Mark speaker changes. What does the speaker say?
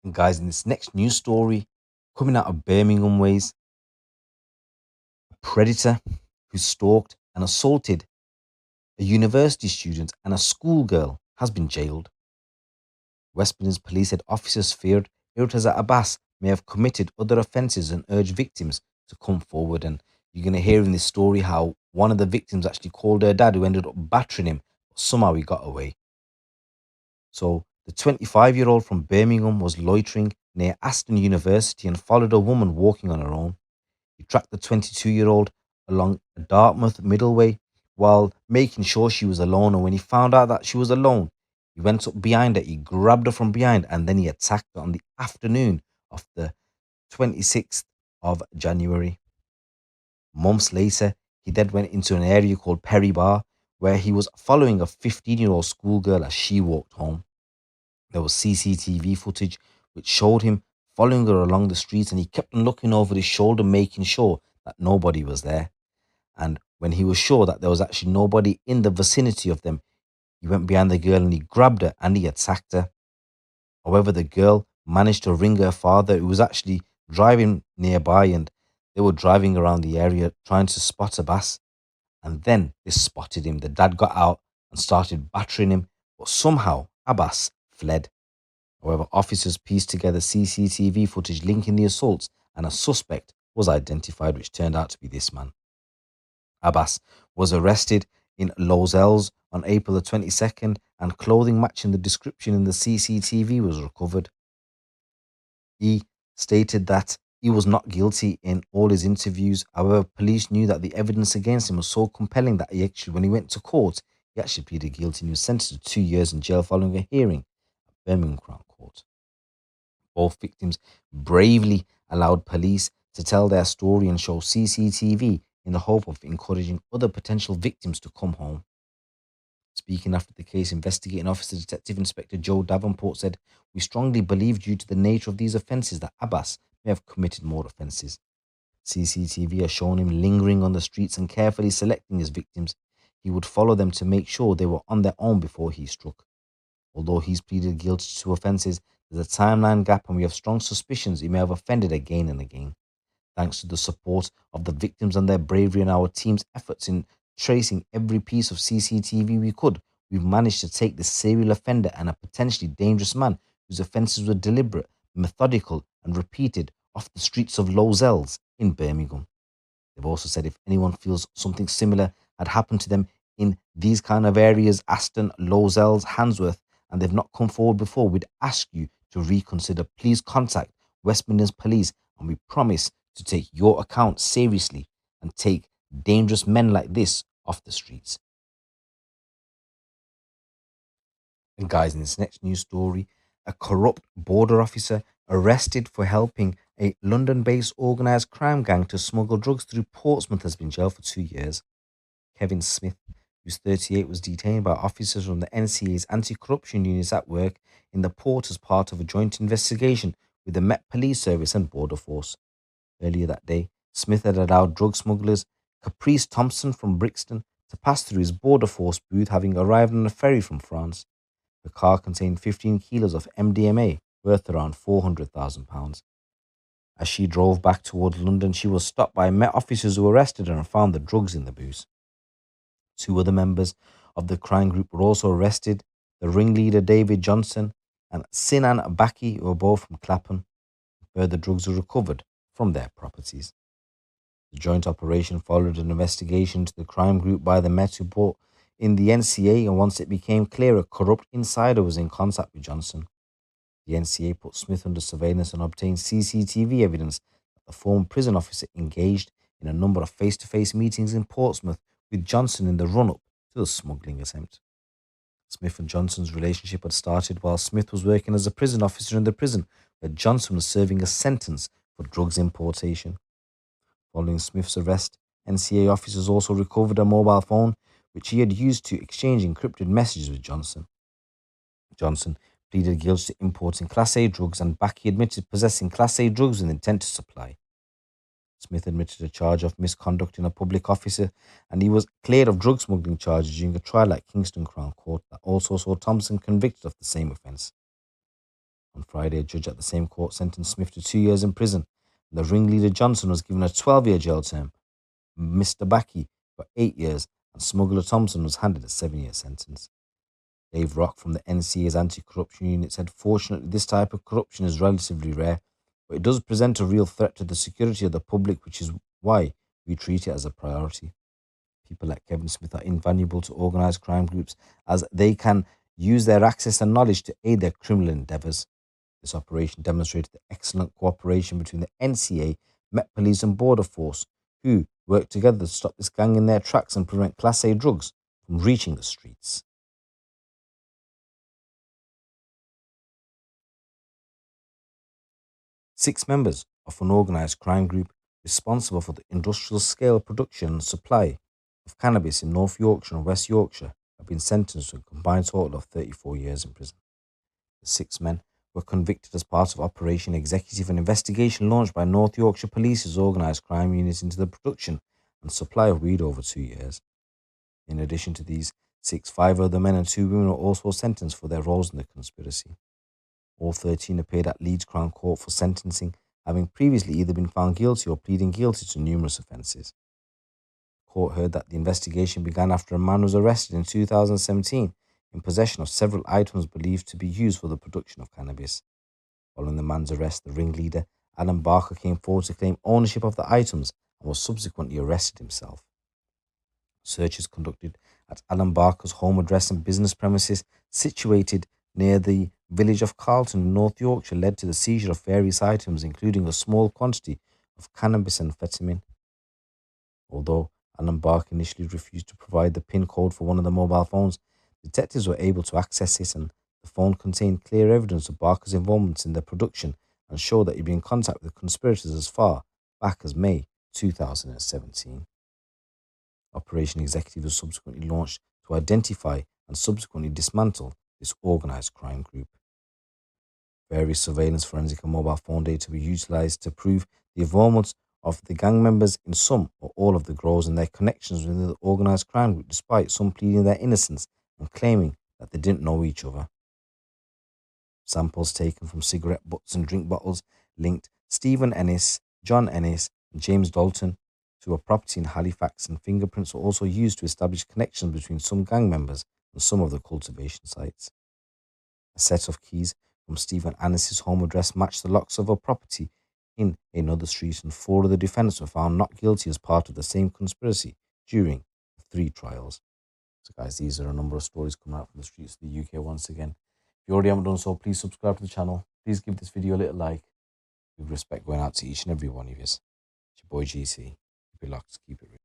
Speaker 1: And guys, in this next news story, coming out of Birmingham ways, a predator who stalked and assaulted a university student and a schoolgirl has been jailed. West Midlands police said officers feared Irtiza Abbas may have committed other offences and urged victims to come forward. And you're going to hear in this story how one of the victims actually called her dad, who ended up battering him, but somehow he got away. So the 25-year-old from Birmingham was loitering near Aston University and followed a woman walking on her own. He tracked the 22-year-old along Dartmouth Middleway while making sure she was alone. And when he found out that she was alone, he went up behind her, he grabbed her from behind, and then he attacked her on the afternoon of the 26th of January. Months later, he then went into an area called Perry Bar, where he was following a 15-year-old schoolgirl as she walked home. There was CCTV footage which showed him following her along the streets, and he kept on looking over his shoulder, making sure that nobody was there. And when he was sure that there was actually nobody in the vicinity of them, he went behind the girl and he grabbed her and he attacked her. However, the girl managed to ring her father, who was actually driving nearby, and they were driving around the area trying to spot Abbas. And then they spotted him. The dad got out and started battering him, but somehow Abbas fled. However, officers pieced together CCTV footage linking the assaults, and a suspect was identified, which turned out to be this man. Abbas was arrested in Lozells on April the 22nd, and clothing matching the description in the CCTV was recovered. He stated that he was not guilty in all his interviews. However, police knew that the evidence against him was so compelling that when he went to court, he actually pleaded guilty and he was sentenced to 2 years in jail following a hearing at Birmingham Crown Court. Both victims bravely allowed police to tell their story and show CCTV in the hope of encouraging other potential victims to come home. Speaking after the case, investigating officer Detective Inspector Joe Davenport said, "We strongly believe due to the nature of these offences that Abbas may have committed more offences. CCTV has shown him lingering on the streets and carefully selecting his victims. He would follow them to make sure they were on their own before he struck. Although he's pleaded guilty to offences, there's a timeline gap and we have strong suspicions he may have offended again and again. Thanks to the support of the victims and their bravery and our team's efforts in tracing every piece of CCTV we could, we've managed to take this serial offender and a potentially dangerous man whose offences were deliberate, methodical, and repeated off the streets of Lozells in Birmingham." They've also said if anyone feels something similar had happened to them in these kind of areas, Aston, Lozells, Handsworth, and they've not come forward before, we'd ask you to reconsider. Please contact West Midlands Police, and we promise to take your account seriously and take dangerous men like this off the streets. And guys, in this next news story, a corrupt border officer arrested for helping a London-based organised crime gang to smuggle drugs through Portsmouth has been jailed for 2 years. Kevin Smith, who's 38, was detained by officers from the NCA's anti-corruption units at work in the port as part of a joint investigation with the Met Police Service and Border Force. Earlier that day, Smith had allowed drug smugglers Caprice Thompson from Brixton to pass through his Border Force booth, having arrived on a ferry from France. The car contained 15 kilos of MDMA, worth around £400,000. As she drove back towards London, she was stopped by Met officers who arrested her and found the drugs in the booth. 2 other members of the crime group were also arrested, the ringleader David Johnson and Sinan Baki, who were both from Clapham. Further drugs were recovered from their properties. The joint operation followed an investigation into the crime group by the Met, who brought in the NCA, and once it became clear a corrupt insider was in contact with Johnson. The NCA put Smith under surveillance and obtained CCTV evidence that the former prison officer engaged in a number of face-to-face meetings in Portsmouth with Johnson in the run-up to the smuggling attempt. Smith and Johnson's relationship had started while Smith was working as a prison officer in the prison where Johnson was serving a sentence for drugs importation. Following Smith's arrest, NCA officers also recovered a mobile phone which he had used to exchange encrypted messages with Johnson. Johnson pleaded guilty to importing Class A drugs, and Baki admitted possessing Class A drugs with intent to supply. Smith admitted a charge of misconduct in a public officer, and he was cleared of drug smuggling charges during a trial at Kingston Crown Court that also saw Thompson convicted of the same offence. On Friday, a judge at the same court sentenced Smith to 2 years in prison. The ringleader Johnson was given a 12-year jail term. Mr. Backey got 8 years, and smuggler Thompson was handed a 7-year sentence. Dave Rock from the NCA's anti-corruption unit said, "Fortunately, this type of corruption is relatively rare, but it does present a real threat to the security of the public, which is why we treat it as a priority." People like Kevin Smith are invaluable to organised crime groups as they can use their access and knowledge to aid their criminal endeavours. This operation demonstrated the excellent cooperation between the NCA, Met Police and Border Force, who worked together to stop this gang in their tracks and prevent Class A drugs from reaching the streets. Six members of an organised crime group responsible for the industrial scale production and supply of cannabis in North Yorkshire and West Yorkshire have been sentenced to a combined total of 34 years in prison. The six men were convicted as part of Operation Executive, an investigation launched by North Yorkshire Police's organised crime unit into the production and supply of weed over 2 years. In addition to these six, 5 other men and 2 women were also sentenced for their roles in the conspiracy. All 13 appeared at Leeds Crown Court for sentencing, having previously either been found guilty or pleading guilty to numerous offences. The court heard that the investigation began after a man was arrested in 2017 in possession of several items believed to be used for the production of cannabis. Following the man's arrest, the ringleader, Alan Barker, came forward to claim ownership of the items and was subsequently arrested himself. Searches conducted at Alan Barker's home address and business premises situated near the village of Carlton in North Yorkshire led to the seizure of various items, including a small quantity of cannabis and amphetamine. Although Alan Barker initially refused to provide the PIN code for one of the mobile phones, detectives were able to access it, and the phone contained clear evidence of Barker's involvement in their production and showed that he'd been in contact with the conspirators as far back as May 2017. Operation Executive was subsequently launched to identify and subsequently dismantle this organised crime group. Various surveillance, forensic and mobile phone data were utilised to prove the involvement of the gang members in some or all of the grows and their connections with the organised crime group, despite some pleading their innocence and claiming that they didn't know each other. Samples taken from cigarette butts and drink bottles linked Stephen Ennis, John Ennis and James Dalton to a property in Halifax, and fingerprints were also used to establish connections between some gang members and some of the cultivation sites. A set of keys from Stephen Ennis's home address matched the locks of a property in another street, and 4 of the defendants were found not guilty as part of the same conspiracy during the 3 trials. So guys, these are a number of stories coming out from the streets of the UK once again. If you already haven't done so, please subscribe to the channel. Please give this video a little like. With respect going out to each and every one of you. It's your boy GC. Keep it locked, keep it real.